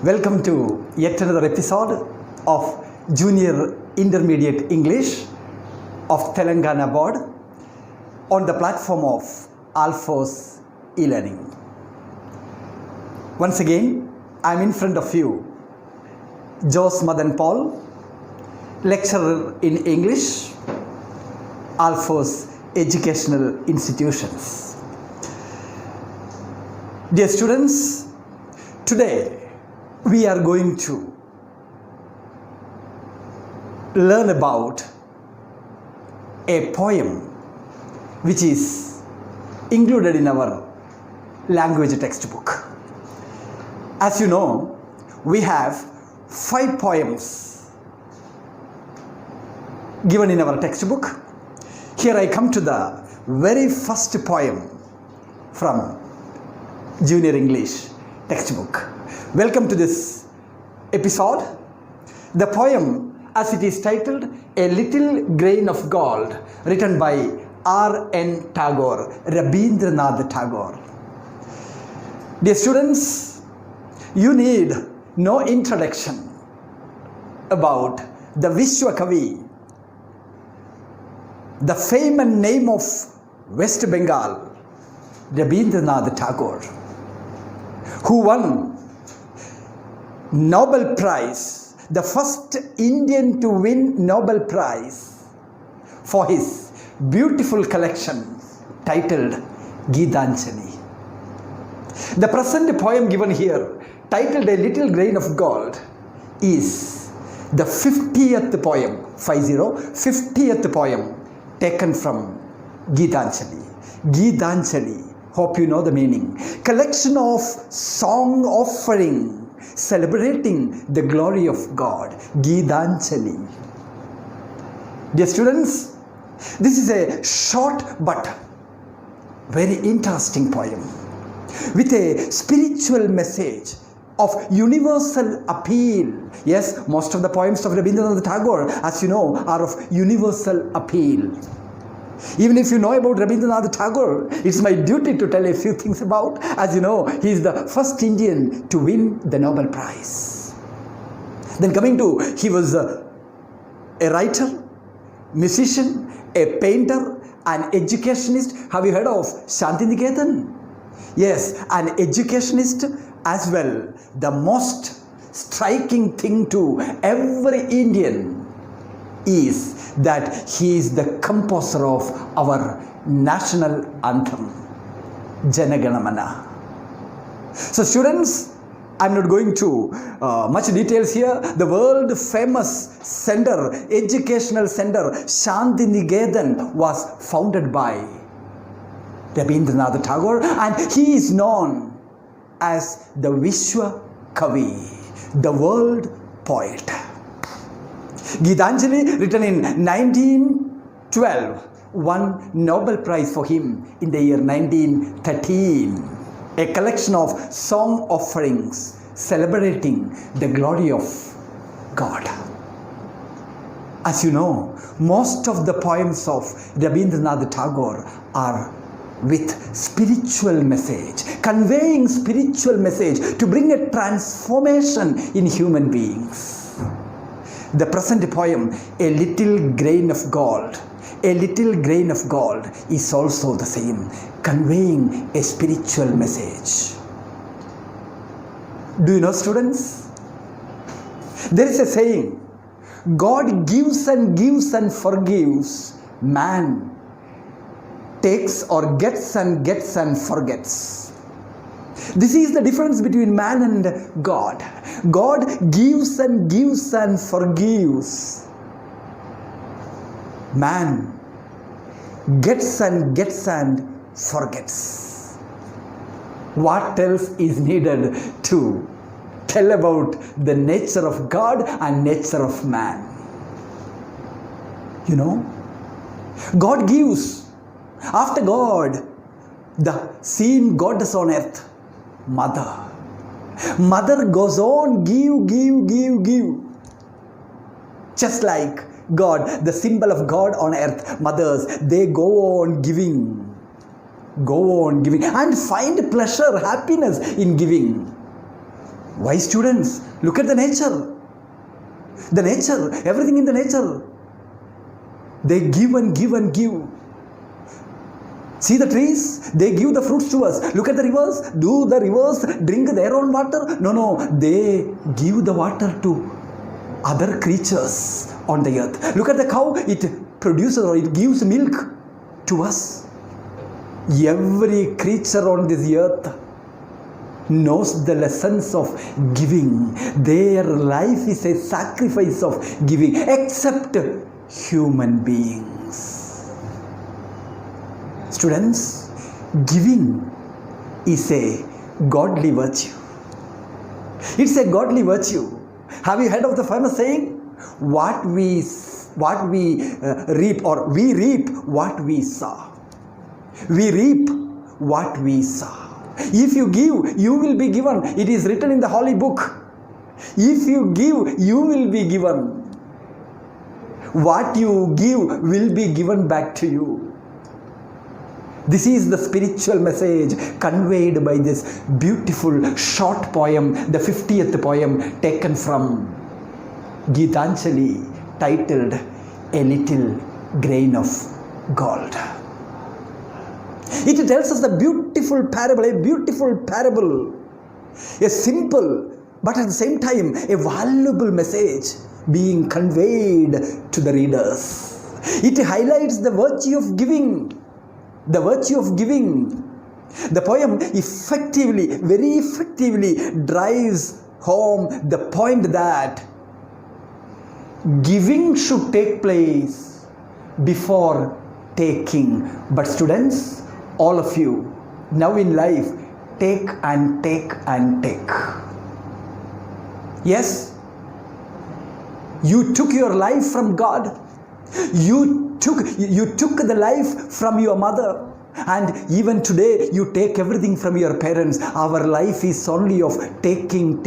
Welcome to yet another episode of Junior Intermediate English of Telangana Board on the platform of Alphos e-learning. Once again, I am in front of you, Jose Madan Paul, lecturer in English, Alphos Educational Institutions. Dear students, today we are going to learn about a poem which is included in our language textbook. As you know, we have 5 poems given in our textbook. Here I come to the very first poem from Junior English textbook. Welcome to this episode. The poem, as it is titled, A Little Grain of Gold, written by R.N. Tagore, Rabindranath Tagore. Dear students, you need no introduction about the Vishwakavi, the fame and name of West Bengal, Rabindranath Tagore, who won Nobel Prize, the first Indian to win Nobel Prize for his beautiful collection titled Geetanjali. The present poem given here, titled A Little Grain of Gold, is the 50th poem, 50th poem taken from Geetanjali. Geetanjali, hope you know the meaning. Collection of song offering celebrating the glory of God. Geetanjali. Dear students, this is a short but very interesting poem with a spiritual message of universal appeal. Yes, most of the poems of Rabindranath Tagore, as you know, are of universal appeal. Even if you know about Rabindranath Tagore, it's my duty to tell a few things about. As you know, he is the first Indian to win the Nobel Prize. Then coming to, he was a writer, musician, a painter, an educationist. Have you heard of Shantiniketan? Yes, an educationist as well. The most striking thing to every Indian is that he is the composer of our national anthem, Jana Gana Mana. So students, I'm not going to much details here. The world famous center, educational center, Shantiniketan, was founded by Rabindranath Tagore, and he is known as the Vishwakavi, the world poet. Geetanjali, written in 1912, won Nobel Prize for him in the year 1913. A collection of song offerings celebrating the glory of God. As you know, most of the poems of Rabindranath Tagore are with spiritual message, conveying spiritual message to bring a transformation in human beings. The present poem, A Little Grain of Gold, A Little Grain of Gold, is also the same, conveying a spiritual message. Do you know, students? There is a saying, God gives and gives and forgives, man takes or gets and gets and forgets. This is the difference between man and God. God gives and gives and forgives. Man gets and gets and forgets. What else is needed to tell about the nature of God and nature of man? You know, God gives. After God, the seen goddess on earth, Mother. Mother goes on, give. Just like God, the symbol of God on earth, mothers, they go on giving and find pleasure, happiness in giving. Why, students? Look at the nature. The nature, everything in the nature. They give and give and give. See the trees? They give the fruits to us. Look at the rivers. Do the rivers drink their own water? No. They give the water to other creatures on the earth. Look at the cow. It produces or it gives milk to us. Every creature on this earth knows the lessons of giving. Their life is a sacrifice of giving, except human beings. Students, giving is a godly virtue. It's a godly virtue. Have you heard of the famous saying? What we reap, or we reap what we sow. We reap what we sow. If you give, you will be given. It is written in the Holy Book. If you give, you will be given. What you give will be given back to you. This is the spiritual message conveyed by this beautiful short poem, the 50th poem taken from Gitanjali, titled A Little Grain of Gold. It tells us a beautiful parable, a simple but at the same time a valuable message being conveyed to the readers. It highlights the virtue of giving. The virtue of giving. The poem very effectively drives home the point that giving should take place before taking. But students, all of you, now in life, take and take and take. Yes, you took your life from God. You took the life from your mother. And even today, you take everything from your parents. Our life is only of taking.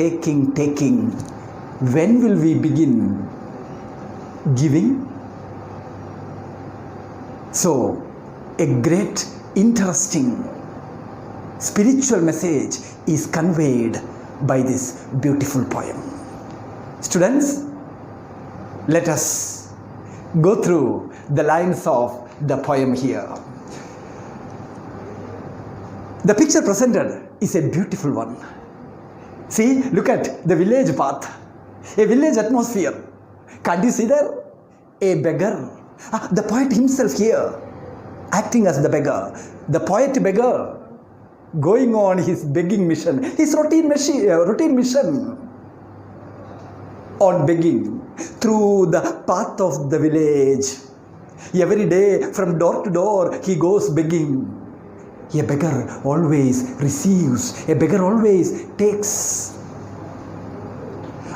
When will we begin giving? So, a great, interesting spiritual message is conveyed by this beautiful poem. Students, let us go through the lines of the poem here. The picture presented is a beautiful one. See, look at the village path, a village atmosphere. Can't you see there? A beggar. The poet himself here, acting as the beggar. The poet beggar, going on his begging mission, his routine mission on begging through the path of the village. Every day, from door to door, he goes begging. A beggar always receives. A beggar always takes.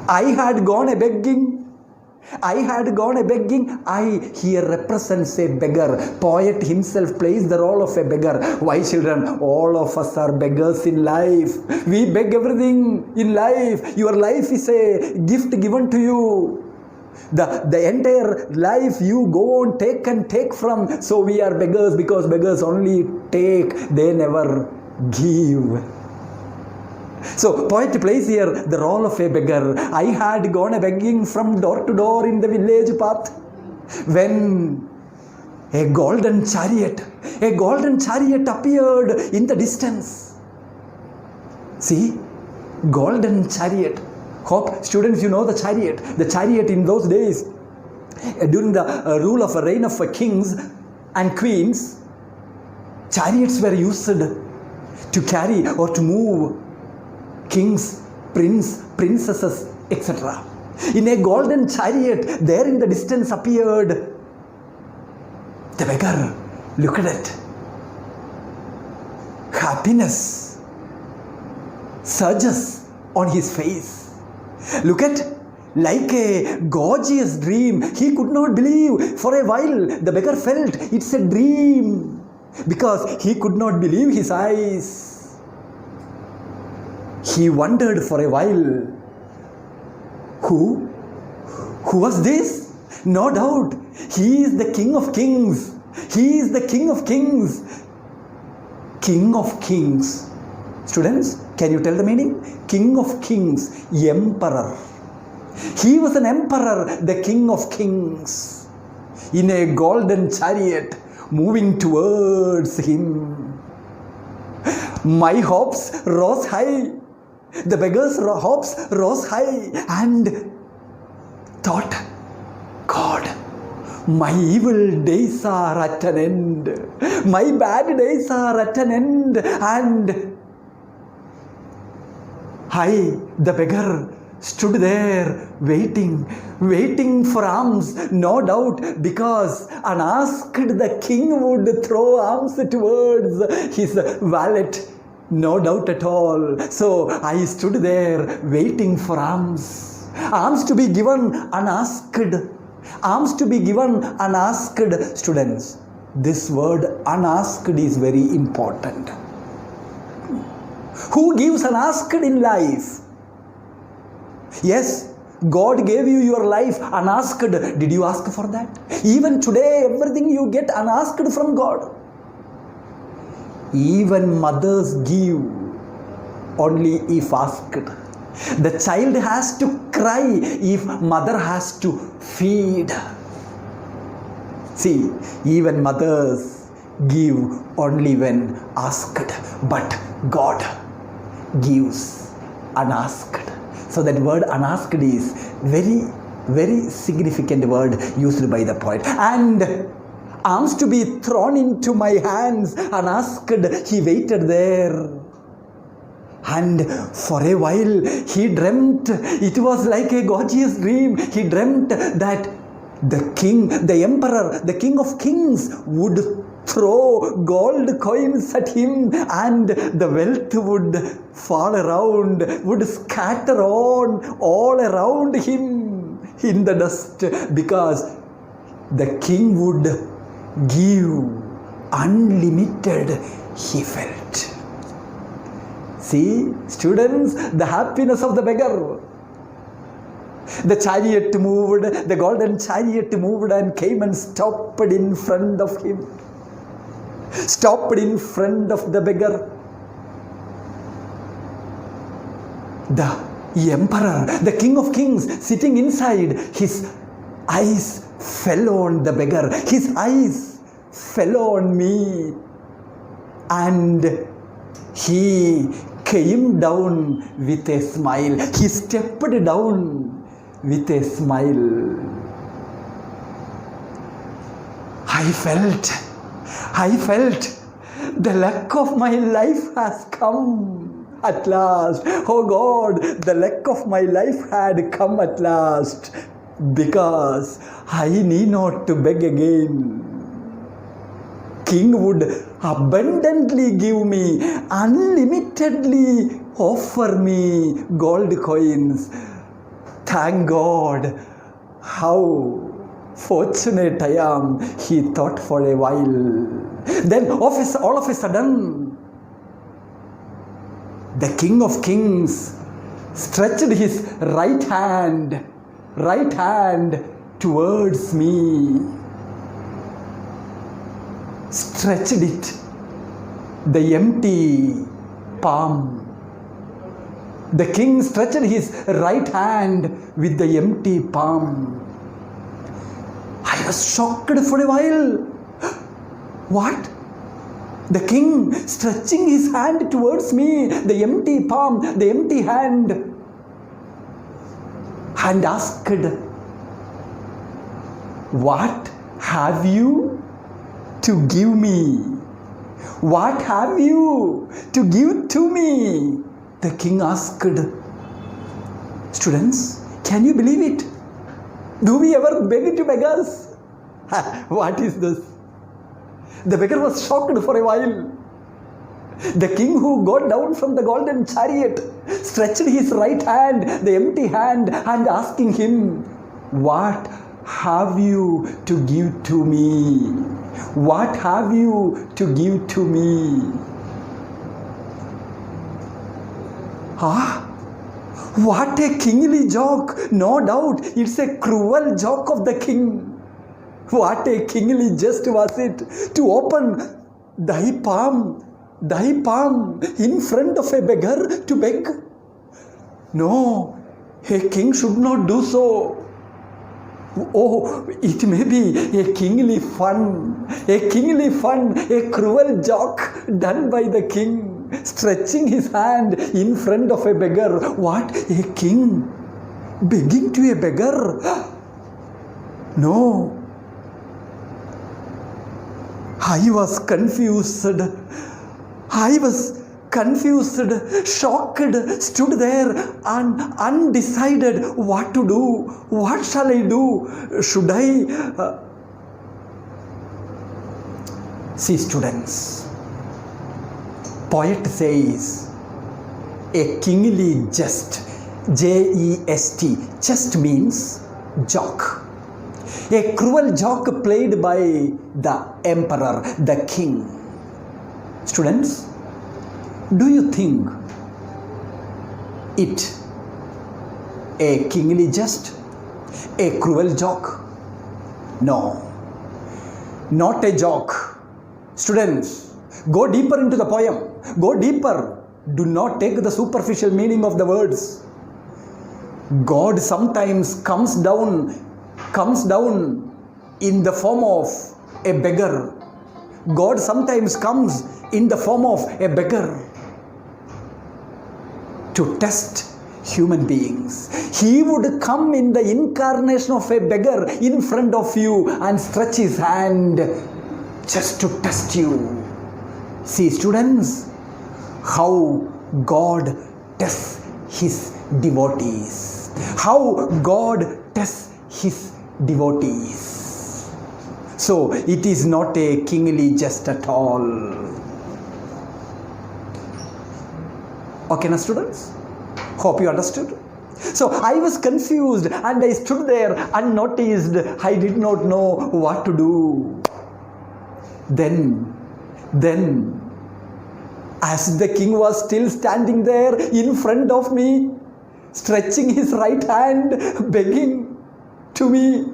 I had gone a begging. I here represents a beggar. Poet himself plays the role of a beggar. Why, children? All of us are beggars in life. We beg everything in life. Your life is a gift given to you. The entire life you go on take and take from. So we are beggars because beggars only take, they never give. So poet plays here the role of a beggar. I had gone a begging from door to door in the village path, when a golden chariot appeared in the distance. See, golden chariot. Hope students you know the chariot. The chariot in those days, during the rule of a reign of kings and queens, chariots were used to carry or to move kings, princesses, etc. In a golden chariot, there in the distance appeared the beggar. Look at it. Happiness surges on his face. Look at, like a gorgeous dream. He could not believe. For a while, the beggar felt it's a dream, because he could not believe his eyes. He wondered for a while, who was this? No doubt, he is the King of Kings. He is the King of Kings. King of Kings. Students, Can you tell the meaning? King of kings, emperor. He was an emperor, the king of kings, in a golden chariot moving towards him. My hopes rose high. The beggar's hopes rose high and thought, God, my evil days are at an end. My bad days are at an end. And I, the beggar, stood there waiting for alms, no doubt, because unasked the king would throw alms towards his valet, no doubt at all. So I stood there waiting for alms. Alms to be given unasked. Alms to be given unasked. Students, this word unasked is very important. Who gives unasked in life? Yes, God gave you your life unasked. Did you ask for that? Even today, everything you get unasked from God. Even mothers give only if asked. The child has to cry if mother has to feed. See, even mothers give only when asked, but God gives unasked. So that word unasked is very significant word used by the poet. And alms to be thrown into my hands unasked, he waited there. And for a while he dreamt, it was like a gorgeous dream. He dreamt that the king, the emperor, the king of kings would throw gold coins at him and the wealth would fall around, would scatter on all around him in the dust, because the king would give unlimited, he felt. See, students, the happiness of the beggar. The chariot moved, the golden chariot moved and came and stopped in front of him. Stopped in front of the beggar. The emperor, the king of kings, sitting inside, his eyes fell on the beggar. His eyes fell on me. And he came down with a smile. He stepped down with a smile. I felt the luck of my life has come at last. Oh God, the luck of my life had come at last, because I need not to beg again. King would abundantly give me, unlimitedly offer me gold coins. Thank God, how fortunate I am, he thought for a while. Then all of a sudden, the King of Kings stretched his right hand towards me. Stretched it, the empty palm. The king stretched his right hand with the empty palm. I was shocked for a while. What? The king stretching his hand towards me, the empty palm, the empty hand, and asked, "What have you to give me? What have you to give to me?" The king asked. Students, can you believe it? Do we ever beg to beggars? What is this? The beggar was shocked for a while. The king who got down from the golden chariot stretched his right hand, the empty hand, and asking him, "What have you to give to me? What have you to give to me?" What a kingly joke! No doubt it's a cruel joke of the king. What a kingly jest was it, to open thy palm thy palm in front of a beggar to beg? No, a king should not do so. Oh, it may be a kingly fun, a cruel joke done by the king, stretching his hand in front of a beggar. What? A king begging to a beggar? No. I was confused, shocked, stood there and undecided what to do. What shall I do? Should I? See, students, poet says a kingly jest, J-E-S-T, jest means joke. A cruel joke played by the emperor, the king. Students, do you think it a kingly jest, a cruel joke? No, not a joke. Students, go deeper into the poem. Go deeper. Do not take the superficial meaning of the words. God sometimes comes down in the form of a beggar. God sometimes comes in the form of a beggar to test human beings. He would come in the incarnation of a beggar in front of you and stretch his hand just to test you. See, students, how God tests his devotees. How God tests his devotees. So it is not a kingly jest at all. Okay, now students, hope you understood. So I was confused and I stood there unnoticed. I did not know what to do. Then as the king was still standing there in front of me, stretching his right hand, begging to me,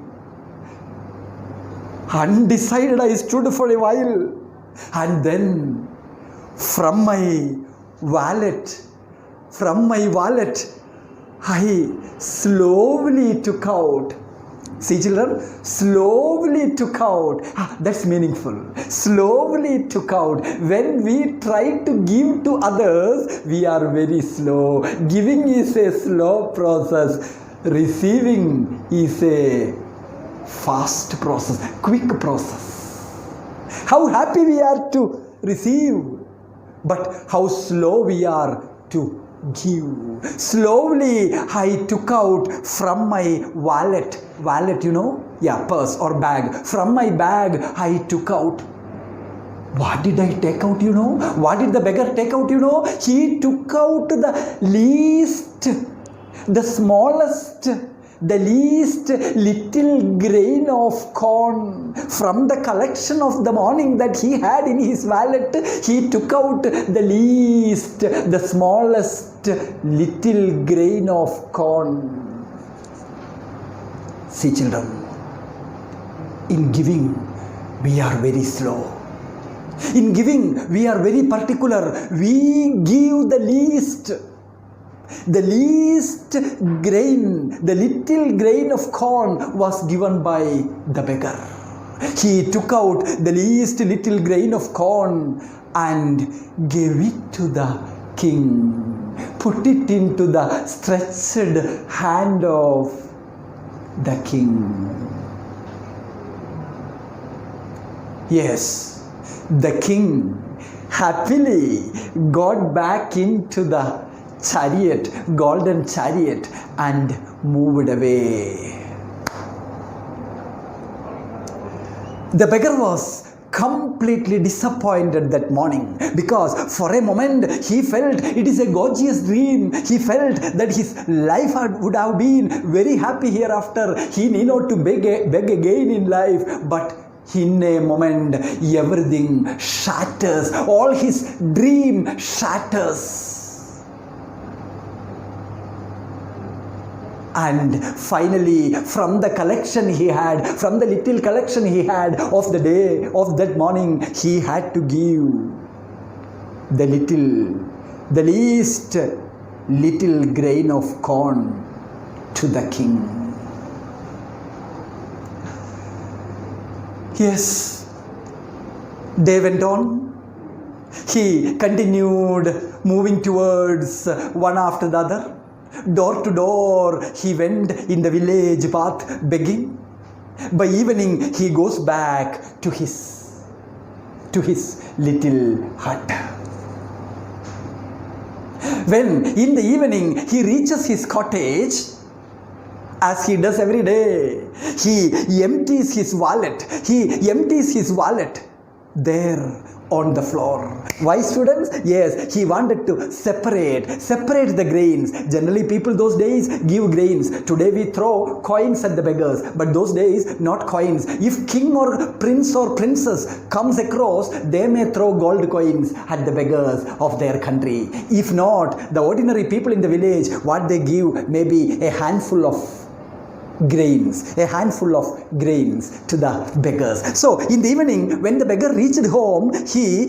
undecided, I stood for a while, and then from my wallet, I slowly took out. See, children, slowly took out. That's meaningful. Slowly took out. When we try to give to others, we are very slow. Giving is a slow process. Receiving is a fast process, quick process. How happy we are to receive, but how slow we are to give. Slowly I took out from my wallet, purse or bag. From my bag I took out. What did I take out, What did the beggar take out, He took out the least, the smallest, the least little grain of corn from the collection of the morning that he had in his wallet. He took out the least, the smallest little grain of corn. See, children, in giving we are very slow. In giving we are very particular. We give the least grain, the little grain of corn was given by the beggar. He took out the least little grain of corn and gave it to the king, put it into the stretched hand of the king. Yes, the king happily got back into the chariot, golden chariot, and moved away. The beggar was completely disappointed that morning because for a moment he felt it is a gorgeous dream. He felt that his life would have been very happy hereafter. He need not to beg again in life, but in a moment everything shatters. All his dream shatters. And finally, from the collection he had, from the little collection he had of the day, of that morning, he had to give. the least little grain of corn to the king. Yes, day went on. He continued moving towards one after the other. Door to door, he went in the village path begging. By evening, he goes back to his little hut. When in the evening he reaches his cottage, as he does every day, he empties his wallet. He empties his wallet there on the floor. Why, students? Yes, he wanted to separate the grains. Generally, people those days give grains. Today we throw coins at the beggars, but those days not coins. If king or prince or princess comes across, they may throw gold coins at the beggars of their country. If not, the ordinary people in the village, what they give may be a handful of grains to the beggars. So in the evening, when the beggar reached home, he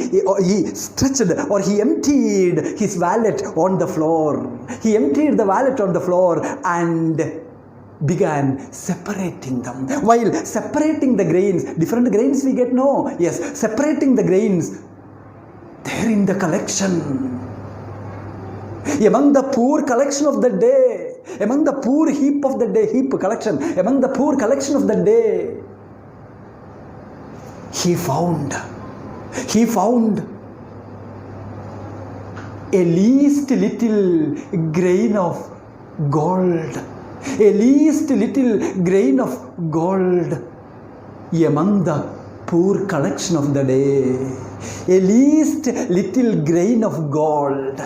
stretched or he emptied his wallet on the floor. He emptied the wallet on the floor and began separating them. While separating the grains, different grains we get, no? Yes, separating the grains, there in the collection, among the poor collection of the day, among the poor heap of the day, among the poor collection of the day, he found a least little grain of gold, among the poor collection of the day, a least little grain of gold.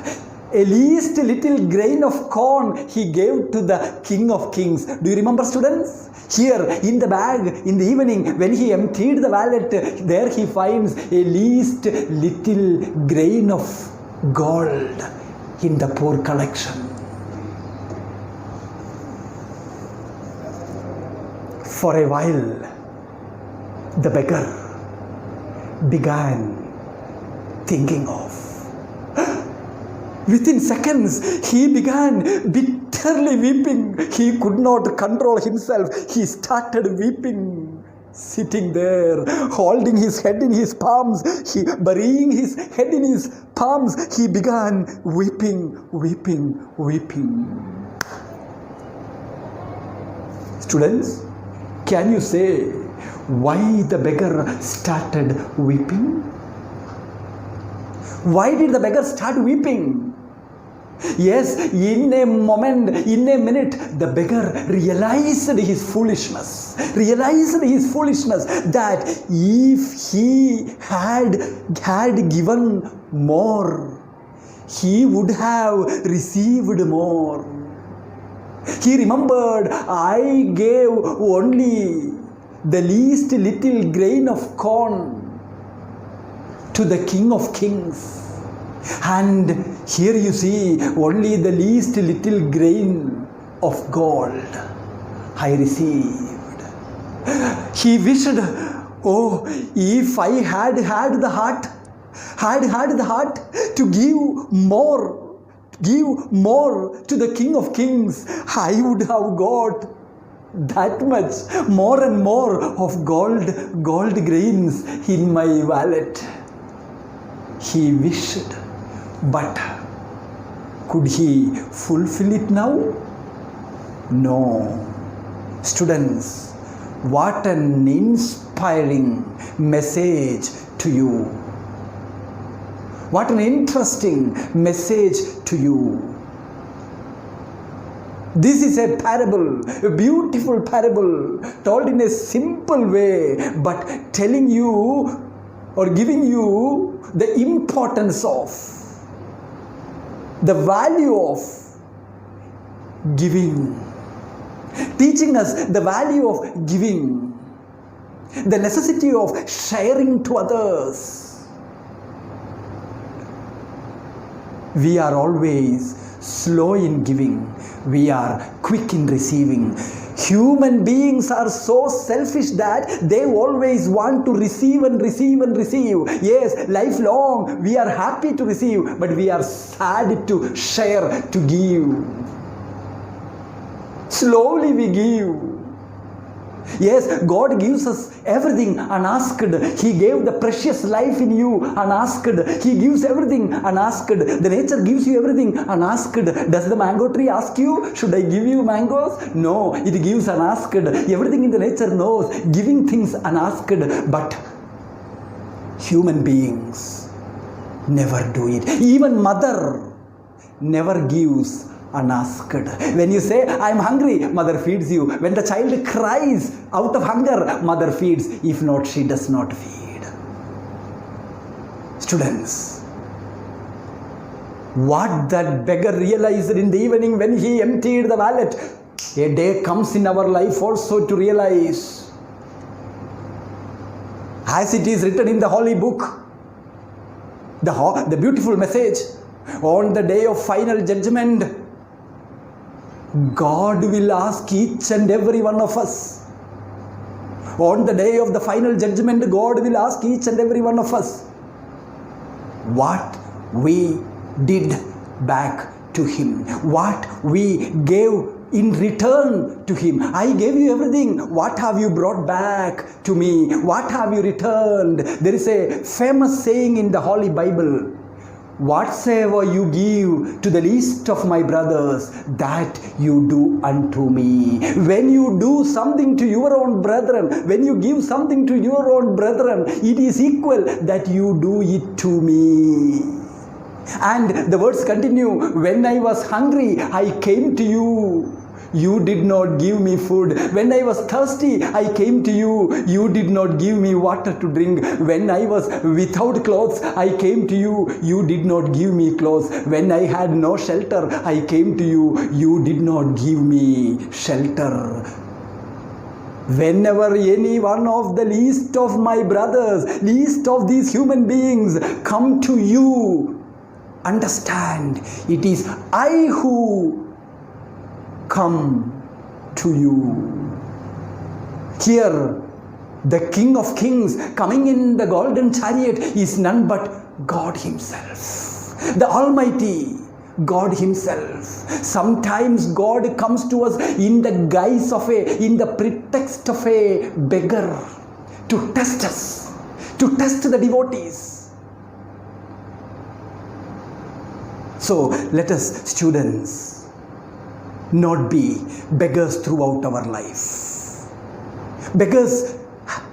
A least little grain of corn he gave to the King of Kings. Do you remember, students? Here in the bag, in the evening, when he emptied the wallet, there he finds a least little grain of gold in the poor collection. For a while, the beggar began thinking of. Within seconds, he began bitterly weeping. He could not control himself. He started weeping, sitting there, holding his head in his palms. Burying his head in his palms, he began weeping. Students, can you say why the beggar started weeping? Why did the beggar start weeping? Yes, in a minute, the beggar realized his foolishness, that if he had given more, he would have received more. He remembered, I gave only the least little grain of corn to the King of Kings. And here you see only the least little grain of gold I received. He wished, oh, if I had the heart to give more to the King of Kings, I would have got that much more and more of gold grains in my wallet. He wished. But could he fulfill it now? No. Students, what an inspiring message to you. What an interesting message to you. This is a parable, a beautiful parable, told in a simple way, but telling you or giving you the importance of, the value of giving, teaching us the value of giving, the necessity of sharing to others. We are always slow in giving, we are quick in receiving. Human beings are so selfish that they always want to receive and receive and receive. Yes, lifelong we are happy to receive, but we are sad to share, to give. Slowly we give. Yes, God gives us everything unasked. He gave the precious life in you unasked. He gives everything unasked. The nature gives you everything unasked. Does the mango tree ask you, should I give you mangoes? No, it gives unasked. Everything in the nature knows, giving things unasked. But human beings never do it. Even mother never gives unasked. When you say, I am hungry, mother feeds you. When the child cries out of hunger, mother feeds. If not, she does not feed. Students, what that beggar realized in the evening when he emptied the wallet, a day comes in our life also to realize, as it is written in the holy book, the beautiful message, on the day of final judgment, God will ask each and every one of us. On the day of the final judgment, God will ask each and every one of us what we did back to Him, what we gave in return to Him. I gave you everything. What have you brought back to me? What have you returned? There is a famous saying in the Holy Bible, whatsoever you give to the least of my brothers, that you do unto me. When you do something to your own brethren, when you give something to your own brethren, it is equal that you do it to me. And the words continue, when I was hungry, I came to you. You did not give me food. When I was thirsty, I came to you. You did not give me water to drink. When I was without clothes, I came to you. You did not give me clothes. When I had no shelter, I came to you. You did not give me shelter. Whenever any one of the least of my brothers, least of these human beings come to you, understand, it is I who come to you. Here, the King of Kings coming in the golden chariot is none but God Himself, the Almighty God Himself. Sometimes God comes to us in the guise of in the pretext of a beggar to test us, to test the devotees. So let us, students, not be beggars throughout our life. Beggars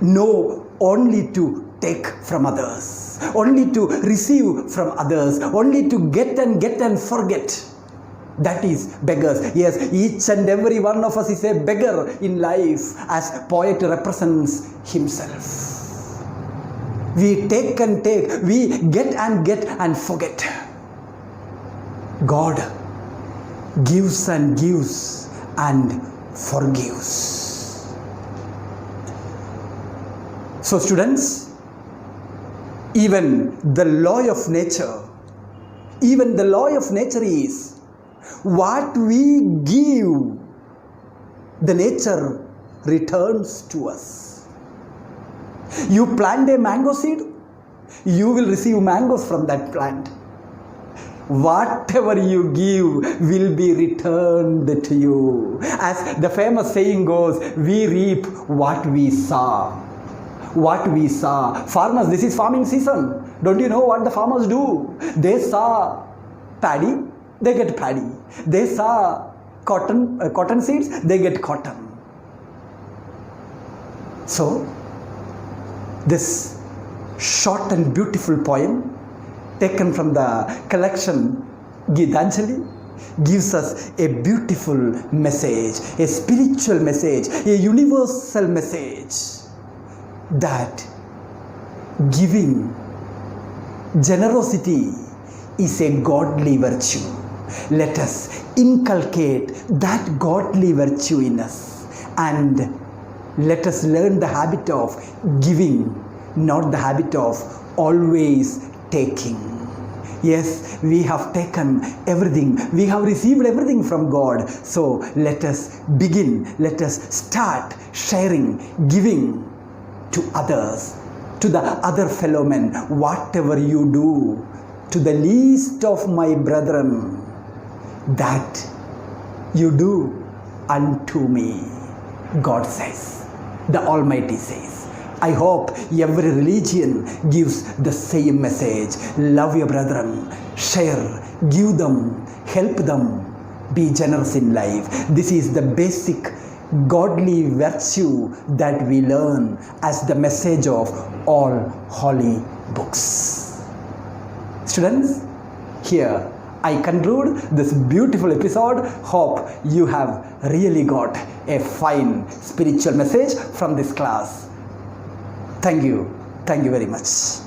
know only to take from others, only to receive from others, only to get and forget. That is beggars. Yes, each and every one of us is a beggar in life, as poet represents himself. We take and take, we get and forget. God gives and gives and forgives. So students, even the law of nature is what we give, the nature returns to us. You plant a mango seed, you will receive mangoes from that plant. Whatever you give will be returned to you. As the famous saying goes, we reap what we sow. What we sow. Farmers, this is farming season. Don't you know what the farmers do? They sow paddy, they get paddy. They sow cotton seeds, they get cotton. So, this short and beautiful poem taken from the collection Gitanjali gives us a beautiful message, a spiritual message, a universal message that giving, generosity is a godly virtue. Let us inculcate that godly virtue in us and let us learn the habit of giving, not the habit of always taking. Yes, we have taken everything, we have received everything from God. So let us begin, let us start sharing, giving to others, to the other fellow men. Whatever you do to the least of my brethren, that you do unto me, God says, the Almighty says. I hope every religion gives the same message. Love your brethren, share, give them, help them, be generous in life. This is the basic godly virtue that we learn as the message of all holy books. Students, here I conclude this beautiful episode. Hope you have really got a fine spiritual message from this class. Thank you very much.